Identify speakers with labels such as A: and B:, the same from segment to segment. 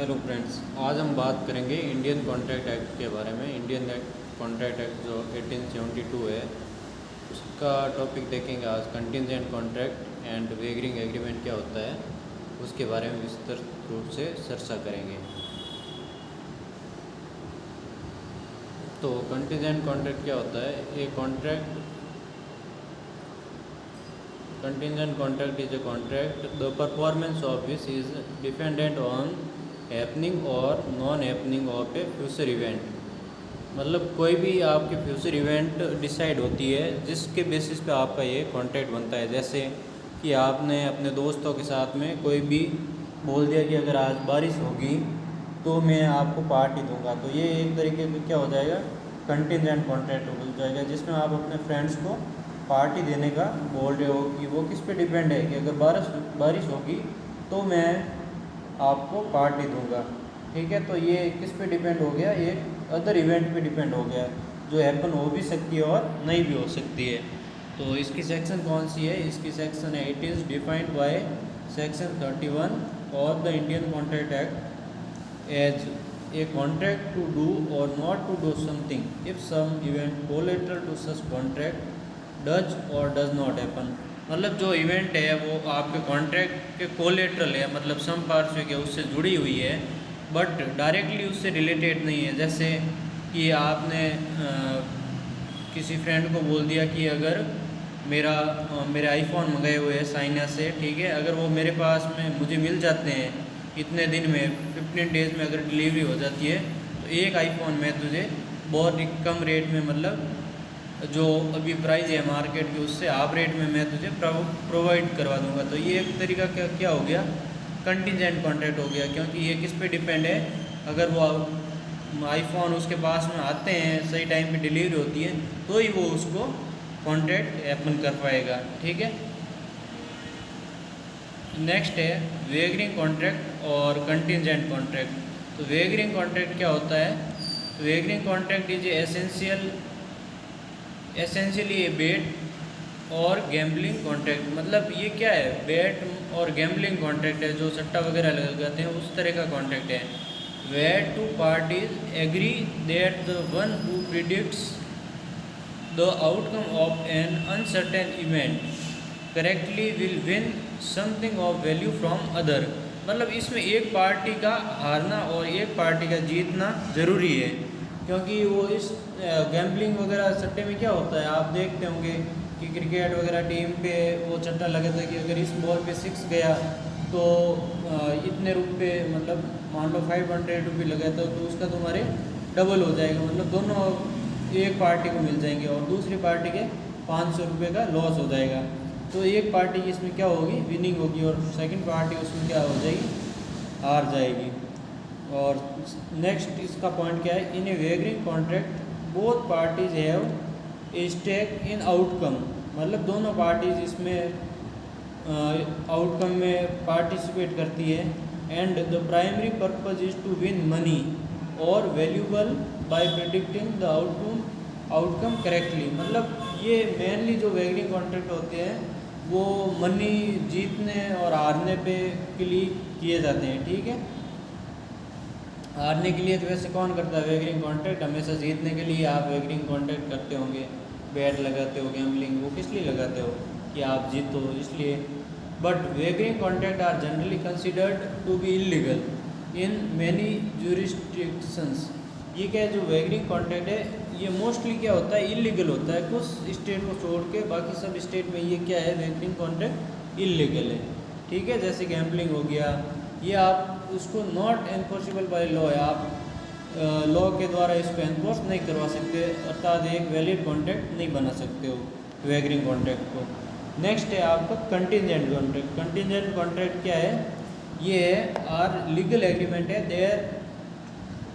A: Hello friends, आज हम बात करेंगे इंडियन कॉन्ट्रैक्ट एक्ट के बारे में। इंडियन कॉन्ट्रैक्ट एक्ट जो 1872 है, उसका टॉपिक देखेंगे आज। कंटिजेंट कॉन्ट्रैक्ट एंड वेगरिंग एग्रीमेंट क्या होता है, उसके बारे में विस्तृत रूप से चर्चा करेंगे। तो कंटिजेंट कॉन्ट्रैक्ट क्या होता है? ये contract contingent contract is a contract the performance of which is dependent on happening or non happening of a future event। मतलब कोई भी आपके फ्यूचर इवेंट डिसाइड होती है जिसके बेसिस पे आपका ये कॉन्ट्रैक्ट बनता है। जैसे कि आपने अपने दोस्तों के साथ में कोई भी बोल दिया कि अगर आज बारिश होगी तो मैं आपको पार्टी दूंगा, तो ये एक तरीके से क्या हो जाएगा, कंटिजेंट कॉन्ट्रैक्ट हो जाएगा, जिसमें आप अपने फ्रेंड्स को पार्टी देने का बोल रहे हो कि वो किस पे डिपेंड है कि अगर बारिश होगी तो मैं आपको पार्टी दूंगा। ठीक है, तो ये किस पे डिपेंड हो गया, ये अदर इवेंट पे डिपेंड हो गया जो हैपन हो भी सकती है और नहीं भी हो सकती है। तो इसकी सेक्शन कौन सी है? इसकी सेक्शन है, it is defined by section 31 of the Indian contract act as a contract to do और not to do something if some event collateral to such contract does और डज नॉट हैपन। मतलब जो event है वो आपके contract के collateral है, मतलब सम पार्ट्स के उससे जुड़ी हुई है बट डायरेक्टली उससे रिलेटेड नहीं है। जैसे कि आपने किसी फ्रेंड को बोल दिया कि अगर मेरे आईफोन मंगाए हुए हैं चाइना से, ठीक है, अगर वो मेरे पास में मुझे मिल जाते हैं इतने दिन में, 15 डेज़ में अगर डिलीवरी हो जाती है, तो एक आईफोन मैं तुझे बहुत ही कम रेट में, मतलब जो अभी प्राइस है मार्केट की उससे हाफ रेट में मैं तुझे प्रोवाइड करवा दूंगा। तो ये एक तरीका क्या हो गया, कंटिजेंट कॉन्ट्रैक्ट हो गया, क्योंकि ये किस पे डिपेंड है, अगर वो आईफोन उसके पास में आते हैं, सही टाइम पे डिलीवरी होती है, तो ही वो उसको कॉन्ट्रैक्ट हैपन कर पाएगा। ठीक है, नेक्स्ट है वेगरिंग कॉन्ट्रैक्ट और कंटिजेंट कॉन्ट्रैक्ट। तो वेगरिंग कॉन्ट्रैक्ट क्या होता है? तो वेगरिंग कॉन्ट्रैक्ट इज एसेंशियली ए बेट और गैम्बलिंग कॉन्ट्रैक्ट। मतलब ये क्या है, बेट और गैम्बलिंग कॉन्ट्रैक्ट है, जो सट्टा वगैरह लगाते हैं उस तरह का कॉन्ट्रैक्ट है। Where two parties agree that the one who predicts the outcome of an uncertain event correctly will win something of value from other. मतलब इसमें एक पार्टी का हारना और एक पार्टी का जीतना ज़रूरी है, क्योंकि वो इस गैम्बलिंग वगैरह सट्टे में क्या होता है, आप देखते होंगे कि क्रिकेट वगैरह टीम पे वो सट्टा लगा था कि अगर इस बॉल पे 6 गया तो इतने रुपये, मतलब मान लो 500 रुपये लगा था तो उसका तुम्हारे डबल हो जाएगा, मतलब दोनों एक पार्टी को मिल जाएंगे और दूसरी पार्टी के 500 रुपये का लॉस हो जाएगा। तो एक पार्टी इसमें क्या होगी, विनिंग होगी, और सेकंड पार्टी उसमें क्या हो जाएगी, हार जाएगी। और नेक्स्ट इसका पॉइंट क्या है, in a wagering contract both parties have a stake in outcome. मतलब दोनों पार्टीज इसमें आउटकम में पार्टिसिपेट करती है। And the primary purpose is to win money और valuable by predicting the outcome correctly. मतलब ये मेनली जो वेगरिंग कॉन्ट्रैक्ट होते हैं वो मनी जीतने और हारने पे के लिए किए जाते हैं। ठीक है, हारने के लिए तो वैसे कौन करता है वेगरिंग कॉन्ट्रैक्ट, हमेशा जीतने के लिए आप वेगरिंग कॉन्ट्रैक्ट करते होंगे, बैट लगाते हो, गैम्बलिंग, वो किस लिए लगाते हो कि आप जीतो इसलिए। But wagering contract are generally considered to be illegal in many jurisdictions. ये क्या है, जो वेगरिंग कॉन्ट्रैक्ट है ये मोस्टली क्या होता है, इलीगल होता है, कुछ स्टेट को छोड़ के बाकी सब स्टेट में ये क्या है, वेगरिंग कॉन्ट्रैक्ट इलीगल है। ठीक है, जैसे गैम्बलिंग हो गया, ये आप उसको नॉट एनफोर्सेबल बाय लॉ है, आप लॉ के द्वारा इसको एनफोर्स नहीं करवा सकते, अर्थात एक वैलिड कॉन्ट्रैक्ट नहीं बना सकते हो वेगरिंग कॉन्ट्रैक्ट को। नेक्स्ट है आपका कंटिजेंट कॉन्ट्रैक्ट। कंटिजेंट कॉन्ट्रैक्ट क्या है, ये आर लीगल एग्रीमेंट है, there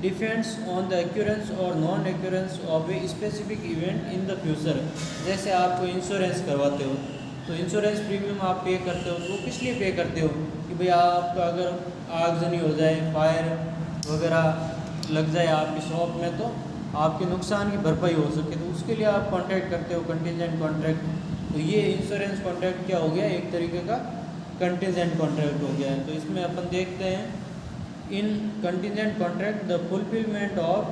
A: depends on the occurrence और non occurrence of a specific event in the future. जैसे आप कोई इंश्योरेंस करवाते हो तो इंश्योरेंस प्रीमियम आप पे करते हो, तो वो किस लिए पे करते हो कि भाई आपका अगर आगजनी हो जाए, फायर वगैरह लग जाए आपकी शॉप में, तो आपके नुकसान की भरपाई हो सके, तो उसके लिए आप कॉन्ट्रैक्ट करते हो कंटिजेंट कॉन्ट्रैक्ट। तो ये इंश्योरेंस कॉन्ट्रैक्ट क्या हो गया, एक तरीके का कंटिजेंट कॉन्ट्रैक्ट हो गया है। तो इसमें अपन देखते हैं In contingent contract, the fulfillment of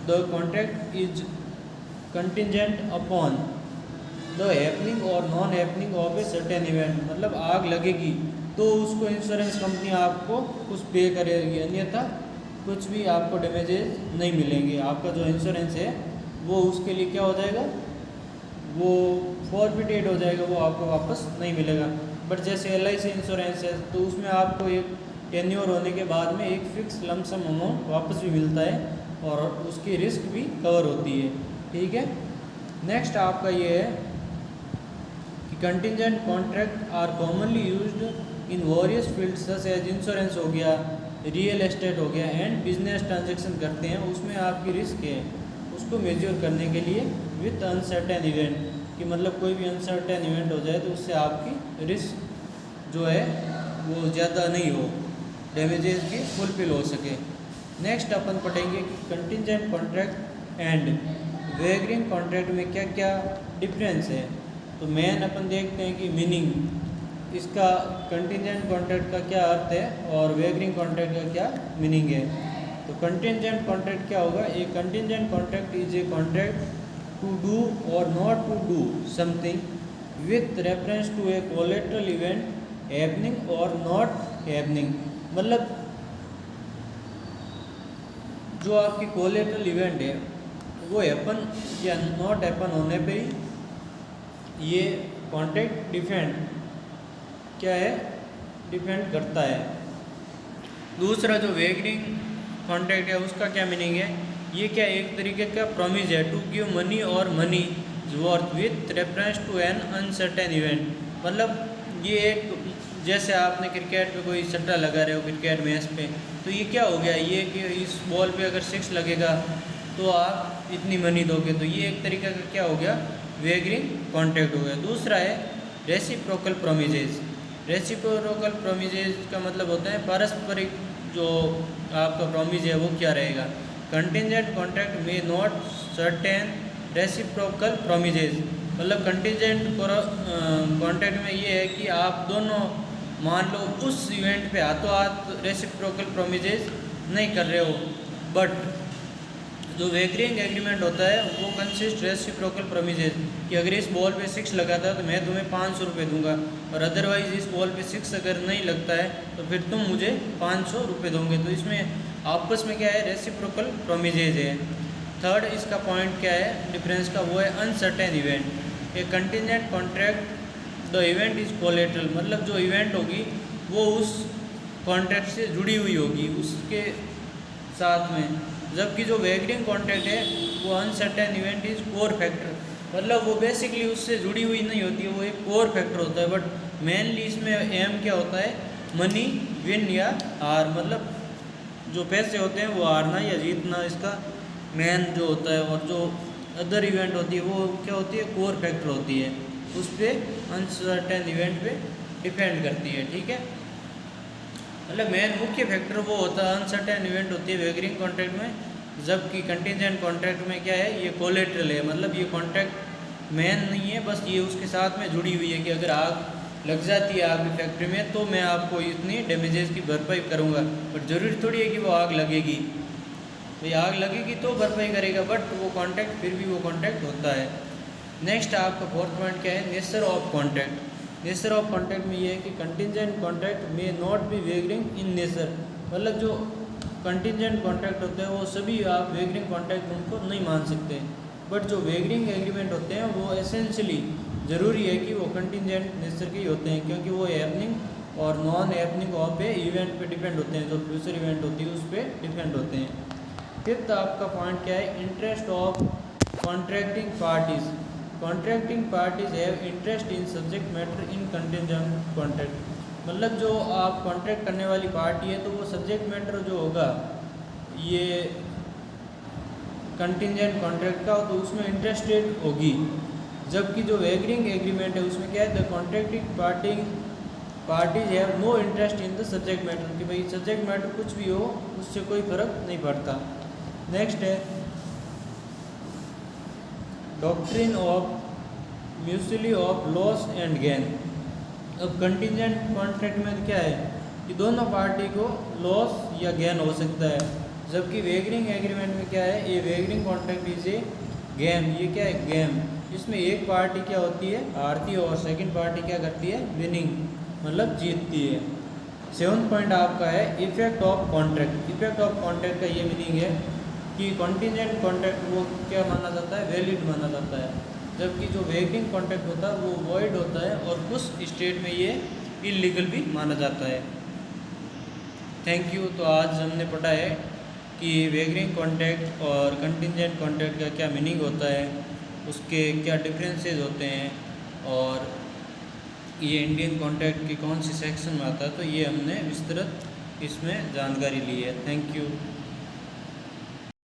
A: the contract is contingent upon the happening और non happening of a certain event. मतलब आग लगेगी तो उसको इंश्योरेंस कंपनी आपको कुछ पे करेगी, अन्यथा कुछ भी आपको डैमेजेस नहीं मिलेंगे। आपका जो इंश्योरेंस है वो उसके लिए क्या हो जाएगा, वो फॉरफिटेड हो जाएगा, वो आपको वापस नहीं मिलेगा। बट जैसे LIC इंश्योरेंस है तो उसमें आपको एक टेन्योर होने के बाद में एक फिक्स लमसम अमाउंट वापस भी मिलता है और उसकी रिस्क भी कवर होती है। ठीक है, नेक्स्ट आपका ये है कि contingent contract are commonly used in various fields such as insurance हो गया, रियल एस्टेट हो गया एंड बिजनेस ट्रांजैक्शन करते हैं, उसमें आपकी रिस्क है उसको मेजर करने के लिए विथ अनसर्टेन इवेंट, कि मतलब कोई भी अनसर्टेन इवेंट हो जाए तो उससे आपकी रिस्क जो है वो ज़्यादा नहीं हो, डैमेजेस भी फुलफिल हो सके। नेक्स्ट अपन पढ़ेंगे कि कंटिजेंट कॉन्ट्रैक्ट एंड वेगरिंग कॉन्ट्रैक्ट में क्या क्या डिफरेंस है। तो मेन अपन देखते हैं कि मीनिंग इसका, कंटिजेंट कॉन्ट्रैक्ट का क्या अर्थ है और वेगरिंग कॉन्ट्रैक्ट का क्या मीनिंग है। तो कंटिजेंट कॉन्ट्रैक्ट क्या होगा, a contingent contract is a contract to do और not to do something with reference to a collateral event happening और नॉट हैपनिंग। मतलब जो आपकी कोलेटरल इवेंट है वो हैपन या नॉट हैपन होने पे ही ये कॉन्ट्रैक्ट डिफेंड क्या है, डिफेंड करता है। दूसरा जो वेगरिंग कॉन्ट्रैक्ट है उसका क्या मीनिंग है, ये क्या एक तरीके का प्रॉमिस है टू गिव मनी और money worth with reference to an uncertain event. मतलब ये एक, जैसे आपने क्रिकेट पे कोई सट्टा लगा रहे हो क्रिकेट मैच पे, तो ये क्या हो गया, ये कि इस बॉल पे अगर 6 लगेगा तो आप इतनी मनी दोगे, तो ये एक तरीके का क्या हो गया, वेगरिंग कॉन्ट्रैक्ट हो गया। दूसरा है रेसिप्रोकल प्रोमिसेस। रेसिप्रोकल प्रोमिसेस का मतलब होता है पारस्परिक, जो आपका प्रॉमिस है वो क्या रहेगा। कंटिजेंट कॉन्ट्रैक्ट में नॉट सर्टेन रेसिप्रोकल प्रोमिसेस। मतलब कंटिजेंट कॉन्ट्रैक्ट में ये है कि आप दोनों मान लो उस इवेंट पे हाथों हाथ रेसिप्रोकल प्रोमिसेस नहीं कर रहे हो, बट जो वेगरिंग एग्रीमेंट होता है वो कंसिस्ट रेसिप्रोकल प्रोमिसेस कि अगर इस बॉल पे 6 लगाता है तो मैं तुम्हें 500 रुपये दूंगा, और अदरवाइज़ इस बॉल पे 6 अगर नहीं लगता है तो फिर तुम मुझे 500 रुपये दोगे। तो इसमें आपस में क्या है, रेसिप्रोकल प्रोमिसेस है। थर्ड इसका पॉइंट क्या है डिफरेंस का, वो है uncertain event. A contingent contract the event is collateral. मतलब जो इवेंट होगी वो उस कॉन्ट्रैक्ट से जुड़ी हुई होगी उसके साथ में, जबकि जो वेगरिंग कॉन्ट्रैक्ट है वो uncertain event is core factor. मतलब वो बेसिकली उससे जुड़ी हुई नहीं होती है, वो एक कोर फैक्टर होता है। बट मेनली इसमें एम क्या होता है, मनी विन या हार। मतलब जो पैसे होते हैं वो हारना या जीतना इसका मेन जो होता है, और जो अदर इवेंट होती है वो क्या होती है, कोर फैक्टर होती है, उस पर अनसर्टेन इवेंट पे डिपेंड करती है। ठीक है, मतलब मेन मुख्य फैक्टर वो होता है, अनसर्टेन इवेंट होती है वेगरिंग कॉन्ट्रैक्ट में, जबकि कंटिजेंट कॉन्ट्रैक्ट में क्या है, ये कोलेटरल है। मतलब ये कॉन्ट्रैक्ट मेन नहीं है, बस ये उसके साथ में जुड़ी हुई है कि अगर आग लग जाती है आपकी फैक्ट्री में तो मैं आपको इतनी डैमेजेस की भरपाई करूँगा। बट ज़रूरी थोड़ी है कि वो आग लगेगी, भाई आग लगेगी तो भरपाई करेगा, बट वो कॉन्ट्रैक्ट फिर भी वो कॉन्ट्रैक्ट होता है। नेक्स्ट आपका फोर्थ पॉइंट क्या है, nature of contract. Nature of contract में ये है कि कंटिजेंट कॉन्ट्रैक्ट में नॉट बी वेगरिंग इन नेचर। मतलब जो कंटिजेंट कॉन्ट्रैक्ट होते हैं वो सभी आप वेगरिंग कॉन्ट्रैक्ट उनको नहीं मान सकते, बट जो वेगरिंग एग्रीमेंट होते हैं वो एसेंशियली ज़रूरी है कि वो कंटिजेंट नेचर के ही होते हैं, क्योंकि वो हैपनिंग और non happening of A event पे डिपेंड होते हैं, जो फ्यूचर इवेंट होती है उस पर डिपेंड होते हैं। फिफ्थ आपका पॉइंट क्या है, interest of contracting parties. Contracting parties have interest in subject matter in contingent contract. मतलब जो आप कॉन्ट्रैक्ट करने वाली पार्टी है तो वो सब्जेक्ट मैटर जो होगा ये कंटिजेंट कॉन्ट्रैक्ट का, तो उसमें इंटरेस्टेड होगी। जबकि जो वेगरिंग एग्रीमेंट है उसमें क्या है, the contracting parties have no interest in the subject matter, कि भाई सब्जेक्ट मैटर कुछ भी हो उससे कोई फ़र्क नहीं पड़ता। नेक्स्ट है doctrine of mutually of loss and gain. अब कंटिजेंट कॉन्ट्रैक्ट में क्या है, कि दोनों पार्टी को लॉस या गेन हो सकता है। जबकि वेगरिंग एग्रीमेंट में क्या है, ये वेगरिंग कॉन्ट्रैक्ट इज ए गेम, ये क्या है गेम। इसमें एक पार्टी क्या होती है हारती है और सेकंड पार्टी क्या करती है विनिंग, मतलब जीतती है। 7th पॉइंट आपका है effect of contract. Effect of contract का ये मीनिंग है कि कॉन्टिजेंट कॉन्ट्रैक्ट वो क्या माना जाता है, वैलिड माना जाता है, जबकि जो वेगरिंग कॉन्ट्रैक्ट होता है वो वॉइड होता है और कुछ स्टेट में ये इलीगल भी माना जाता है। Thank you. तो आज हमने पढ़ा है कि वेगरिंग कॉन्ट्रैक्ट और कंटिजेंट कॉन्ट्रैक्ट का क्या मीनिंग होता है, उसके क्या डिफरेंसेस होते हैं, और ये इंडियन कॉन्ट्रैक्ट की कौन सी सेक्शन में आता है। तो ये हमने विस्तृत इसमें जानकारी ली है। Thank you.